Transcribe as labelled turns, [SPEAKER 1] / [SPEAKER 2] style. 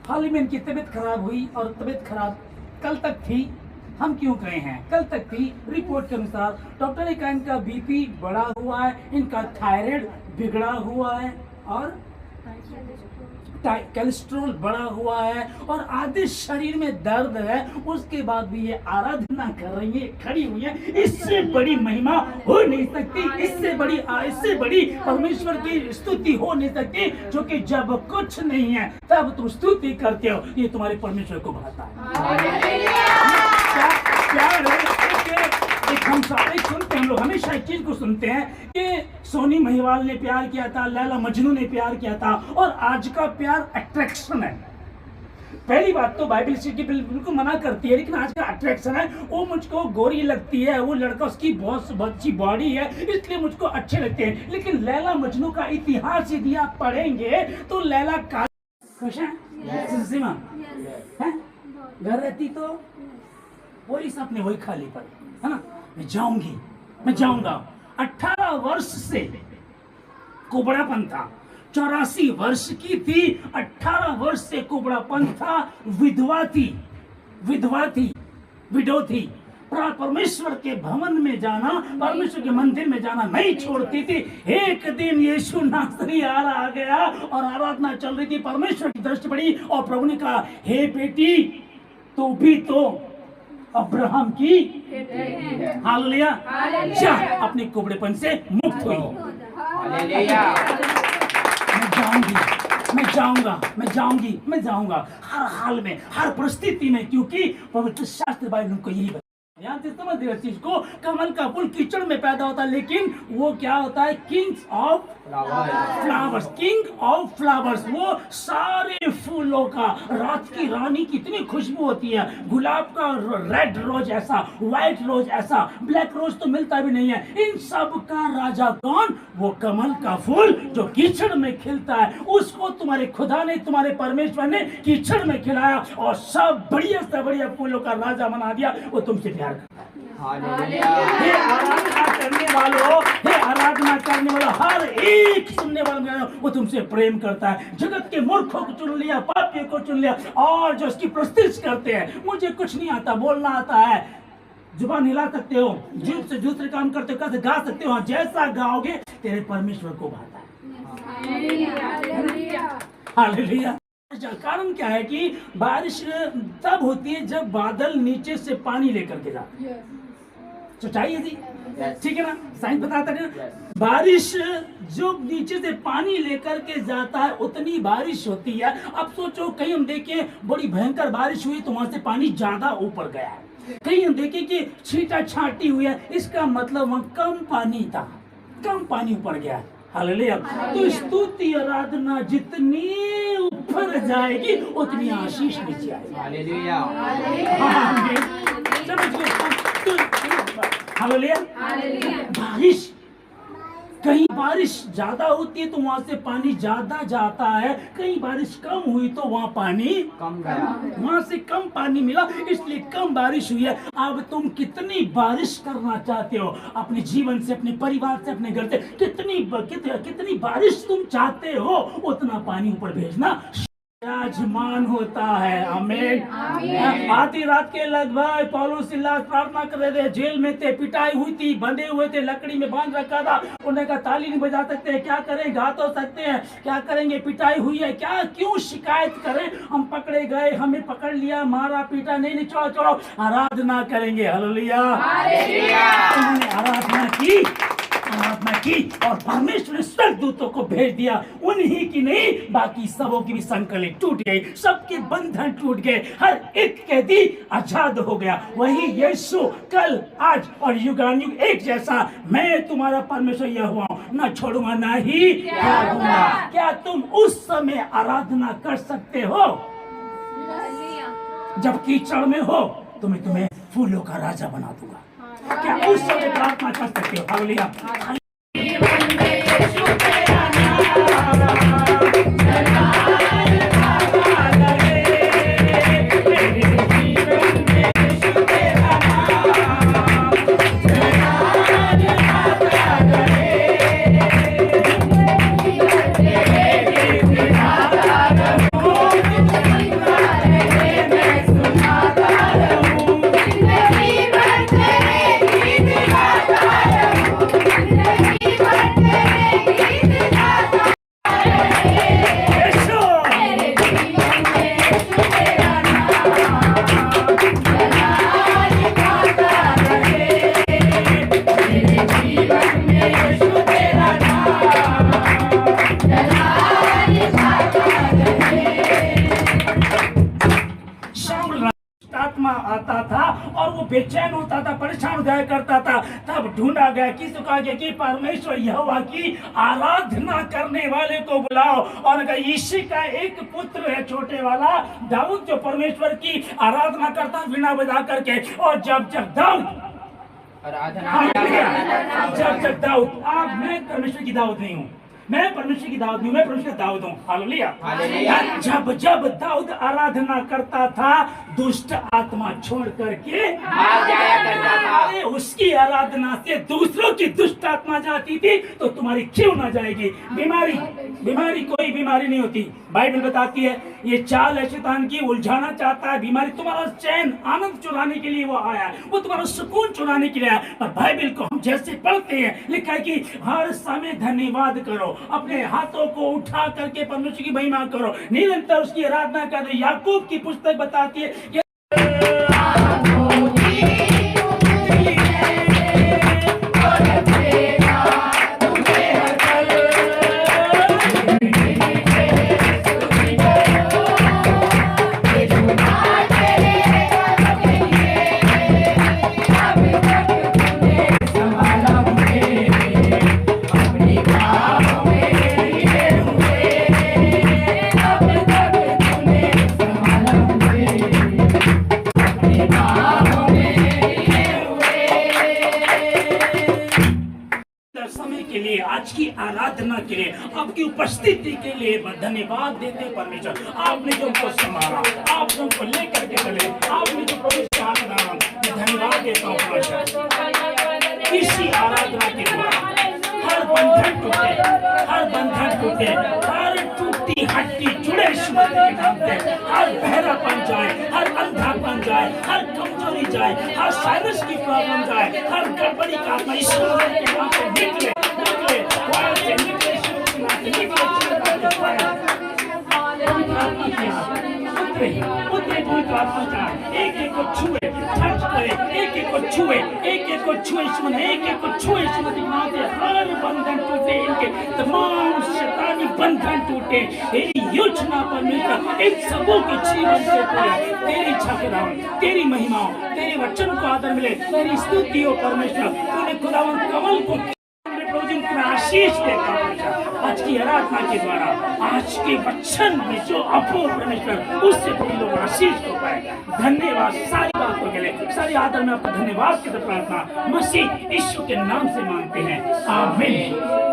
[SPEAKER 1] हाल ही में इनकी तबीयत खराब हुई और तबीयत खराब कल तक थी। हम क्यों कहे हैं कल तक थी। रिपोर्ट के अनुसार डॉक्टर ने कहा इनका बीपी बढ़ा हुआ है, इनका थायराइड बिगड़ा हुआ है और कोलेस्ट्रॉल बढ़ा हुआ है और आधे शरीर में दर्द है। उसके बाद भी ये आराधना कर रही है, खड़ी हुई है। इससे बड़ी महिमा हो नहीं सकती, इससे बड़ी परमेश्वर की स्तुति हो नहीं सकती। जो कि जब कुछ नहीं है तब तुम स्तुति करते हो, ये तुम्हारे परमेश्वर को बढ़ाता है। प्यार है। हम सारे सुनते हैं, हम लोग हमेशा एक चीज को सुनते हैं कि सोनी महिवाल ने प्यार किया था, लैला मजनू ने प्यार किया था, और आज का प्यार अट्रैक्शन है। पहली बात तो बाइबल इसी की बिल्कुल मना करती है, लेकिन आज का अट्रैक्शन है। वो मुझको गोरी लगती है, वो लड़का उसकी बहुत अच्छी बॉडी है इसलिए मुझको अच्छे लगते हैं। लेकिन लैला मजनू का इतिहास यदि आप पढ़ेंगे तो लैला का खुश है, घर रहती तो वही सपने वही खाली पर है ना। मैं जाऊंगा 18 वर्ष से कुबड़ापन था, 84 वर्ष की थी, 18 वर्ष से कुबड़ापन था, विधवा थी, विडो थी। परमेश्वर के भवन में जाना, परमेश्वर के मंदिर में जाना नहीं छोड़ती थी। एक दिन यीशु नासरी आ गया और आराधना चल रही थी, परमेश्वर की दृष्टि पड़ी और प्रभु ने कहा, हे बेटी तू भी तो अब्राहम की हालेलुया जा अपने कुबड़ेपन से मुक्त हुई। मैं जाऊंगा हर हाल में, हर परिस्थिति में, क्योंकि पवित्र शास्त्र बाइबल को यही ध्यान से समझ इस चीज को। कमल का फूल कीचड़ में पैदा होता है, लेकिन वो क्या होता है, किंग ऑफ फ्लावर्स। वो सारे फूलों का, रात की रानी की इतनी खुशबू होती है, गुलाब का रेड रोज ऐसा, व्हाइट रोज ऐसा, ब्लैक रोज तो मिलता भी नहीं है। इन सब का राजा कौन, वो कमल का फूल जो कीचड़ में खिलता है। उसको तुम्हारे खुदा ने, तुम्हारे परमेश्वर ने कीचड़ में खिलाया और सब बढ़िया से बढ़िया फूलों का राजा बना दिया। वो तुमसे प्यार करता है। हे आराधना करने वाला हर एक सुनने वाला, वो तुमसे प्रेम करता है। जगत के मूर्खों को चुन लिया, पापियों को चुन लिया, और जो उसकी प्रस्तुति करते हैं, मुझे कुछ नहीं आता, बोलना आता है, जुबान हिला सकते हो, जीभ से दूसरे काम करते हो, कैसे गा सकते हो, जैसा गाओगे तेरे परमेश्वर को भाता है। हालेलुया। कारण क्या है कि बारिश तब होती है जब बादल नीचे से पानी लेकर के जाते हैं। सच्चाई है जी, ठीक है ना, साइंस बताता है ना। बारिश जो नीचे से पानी लेकर के जाता है उतनी बारिश होती है। अब सोचो, कहीं हम देखें बड़ी भयंकर बारिश हुई तो वहां से पानी ज्यादा ऊपर गया है, कहीं हम देखें कि छींटा छाटी हुई है, इसका मतलब वहां कम पानी था, कम पानी ऊपर गया है। हालेलुया। तो स्तुति आराधना जितनी ऊपर जाएगी उतनी आशीष नीचे आएगी। हालेलुया। हालेलुया। बारिश, कहीं बारिश ज्यादा होती है तो वहां से पानी ज्यादा जाता है, कहीं बारिश कम हुई तो वहां पानी कम गया, वहां से कम पानी मिला, इसलिए कम बारिश हुई है। अब तुम कितनी बारिश करना चाहते हो अपने जीवन से, अपने परिवार से, अपने घर से, कितनी बारिश तुम चाहते हो, उतना पानी ऊपर भेजना विराजमान होता है। आमीन। आधी रात के लगभग पौलुस सिलास प्रार्थना कर रहे थे, जेल में थे, पिटाई हुई थी, बंधे हुए थे, लकड़ी में बांध रखा था। उन्होंने कहा ताली नहीं बजा सकते, क्या करें, गा तो सकते हैं, क्या करेंगे, पिटाई हुई है, क्या क्यों शिकायत करें, हम पकड़े गए, हमें पकड़ लिया, मारा पीटा, नहीं छोड़ो आराधना करेंगे। हालेलुया। उन्होंने आराधना की और परमेश्वर ने स्वर्गदूतों को भेज दिया। उन्हीं की नहीं, बाकी सबों की भी संकलें टूट गई, सबके बंधन टूट गए, हर एक कैदी आजाद हो गया। वही यीशु कल, आज और युगानुयुग एक जैसा, मैं तुम्हारा परमेश्वर यहोवा हूं, ना छोड़ूंगा ना ही त्यागूंगा। क्या तुम उस समय आराधना कर सकते हो जब कीचड़ में हो? तो मैं तुम्हें फूलों का राजा बना दूंगा। क्या उस समय प्रार्थना कर सकते हो? हालेलुया। आता था और वो बेचैन होता था, परेशान होया करता था। तब ढूंढा गया, किसी कहा गया कि परमेश्वर यहोवा की आराधना करने वाले को बुलाओ। और अगर यीशु का एक पुत्र है छोटे वाला दाऊद, जो परमेश्वर की आराधना करता वीणा बजा करके। और जब दाऊद जब दाऊद, आप, मैं परमेश्वर की दाऊद नहीं हूँ, मैं परमेश्वर की दाऊद नहीं, मैं परमेश्वर का दाऊद हूँ। हालेलुया। जब दाऊद आराधना करता था, दुष्ट आत्मा छोड़ करके भाग जाया करता था। अरे उसकी आराधना से दूसरों की दुष्ट आत्मा जाती थी, तो तुम्हारी क्यों ना जाएगी? बीमारी कोई बीमारी नहीं होती। बाइबल बताती है ये चाल है शैतान की, उलझाना चाहता है। बीमारी तुम्हारा चैन आनंद चुराने के लिए वो आया, वो तुम्हारा सुकून चुराने के लिए आया। पर बाइबल को हम जैसे पढ़ते हैं, लिखा है कि हर समय धन्यवाद करो, अपने हाथों को उठा करके परमेश्वर की महिमा करो, निरंतर उसकी आराधना करो। याकूब की पुस्तक बताती है कि आज की आराधना के लिए, आपकी उपस्थिति के लिए धन्यवाद देते परमेश्वर। आपने जो हमको संभाला, आपने हमको लेकर के चले, आपने जो धन्यवाद देता हूँ परमेश्वर। इसी आराधना के द्वारा हर बंधन टूटे, हर टूटी हड्डी जुड़े के नाम से, हर बहरापन जाए, हर अंधापन जाए, हर कमजोरी जाए, हर साइनस की प्रॉब्लम जाए, हर गड़बड़ी का आत्मा ईश्वर के नाम से निकले। एक एक को छुए, टच करे, एक एक को छुए, एक एक को छुए, एक एक को छुए, हर बंधन टूटे, इनके तमाम शैतानी बंधन टूटे। तेरी योजना परमेश्वर इन सबों के जीवन से पूरे, तेरी इच्छा के नाम, तेरी महिमा, तेरे वचन को आदर मिले, तेरी स्तुति हो परमेश्वर। तूने खुदावन कमल को आशीष देता आज की आराधना के द्वारा, आज के वचन में जो अपूर्व परमेश्वर, उससे तुम लोग आशीष को पाए। धन्यवाद सारी बातों के लिए, सारी आदर में आपका धन्यवाद की प्रार्थना मसीह यीशु के नाम से मांगते हैं, आमीन।